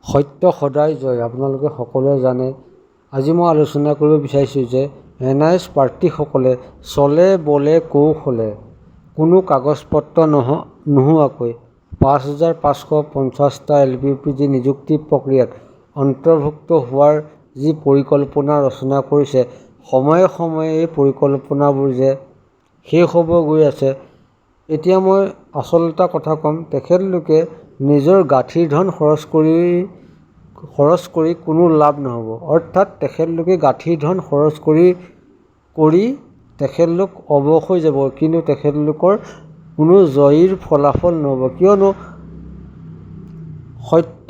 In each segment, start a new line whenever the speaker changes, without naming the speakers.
সত্য সদায় জয়। আপোনালোকে সকলোৱে জানে। আজি মই আলোচনা কৰিব বিচাৰিছোঁ যে NIS প্ৰাৰ্থীসকলে চলে বলে কৌশলে কোনো কাগজ পত্ৰ নোহোৱাকৈ ৫,৫৫০টা LPPG নিযুক্তি প্ৰক্ৰিয়াত অন্তৰ্ভুক্ত হোৱাৰ যি পৰিকল্পনা ৰচনা কৰিছে, সময়ে সময়ে এই পৰিকল্পনাবোৰ যে শেষ হ'ব গৈ আছে। এতিয়া মই আচল এটা কথা ক'ম, তেখেতলোকে নিজৰ গাঁঠিৰ ধন খৰচ কৰি কোনো লাভ নহ'ব। অৰ্থাৎ তেখেতলোকে গাঁঠিৰ ধন খৰচ কৰি তেখেতলোক অৱশ হৈ যাব, কিন্তু তেখেতলোকৰ কোনো জয়ীৰ ফলাফল নহ'ব। কিয়নো সত্য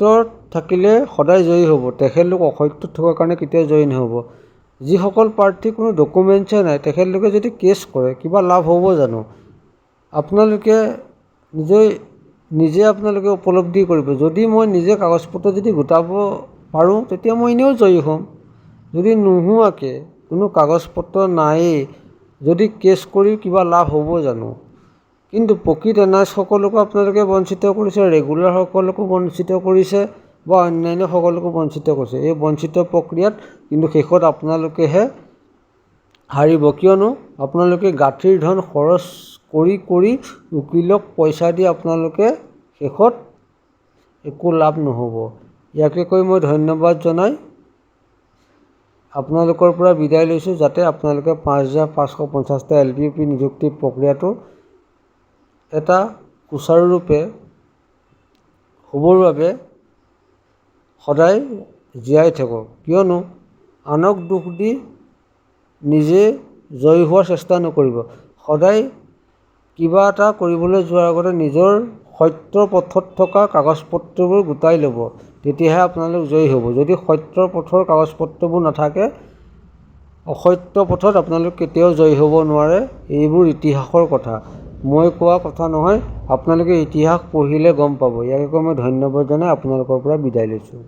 থাকিলে সদায় জয়ী হ'ব, তেখেতলোক অসত্যত থকাৰ কাৰণে কেতিয়াও জয়ী নহ'ব। যিসকল প্ৰাৰ্থীৰ কোনো ডকুমেণ্টছে নাই, তেখেতলোকে যদি কেছ কৰে কিবা লাভ হ'ব জানো? আপোনালোকে নিজে আপোনালোকে উপলব্ধি কৰিব। যদি মই নিজে কাগজ পত্ৰ যদি গোটাব পাৰোঁ, তেতিয়া মই এনেও জয়ী হ'ম। যদি নোহোৱাকৈ কোনো কাগজ পত্ৰ নায়েই, যদি কেছ কৰি কিবা লাভ হ'ব জানো? কিন্তু প্ৰকৃত NIS সকলকো আপোনালোকে বঞ্চিত কৰিছে, ৰেগুলাৰ সকলকো বঞ্চিত কৰিছে বা অন্যান্য সকলকো বঞ্চিত কৰিছে। এই বঞ্চিত প্ৰক্ৰিয়াত কিন্তু শেষত আপোনালোকেহে হাৰিব। কিয়নো আপোনালোকে গাঁঠিৰ ধন খৰচ কৰি উকিলক পইচা দি আপোনালোকে শেষত একো লাভ নহ'ব। ইয়াকে কৈ মই ধন্যবাদ জনাই আপোনালোকৰ পৰা বিদায় লৈছোঁ, যাতে আপোনালোকে ৫,৫৫০টা LPP নিযুক্তি প্ৰক্ৰিয়াটো এটা সুচাৰুৰূপে হ'বৰ বাবে সদায় জীয়াই থাকক। কিয়নো আনক দোষ দি নিজে জয়ী হোৱাৰ চেষ্টা নকৰিব। সদায় কিবা এটা কৰিবলৈ যোৱাৰ আগতে নিজৰ সত্যৰ পথত থকা কাগজ পত্ৰবোৰ গোটাই ল'ব, তেতিয়াহে আপোনালোক জয়ী হ'ব। যদি সত্যৰ পথৰ কাগজ পত্ৰবোৰ নাথাকে, অসত্য পথত আপোনালোক কেতিয়াও জয়ী হ'ব নোৱাৰে। এইবোৰ ইতিহাসৰ কথা, মই কোৱা কথা নহয়। আপোনালোকে ইতিহাস পঢ়িলে গম পাব। ইয়াকে কৈ মই ধন্যবাদ জনাই আপোনালোকৰ পৰা বিদায় লৈছোঁ।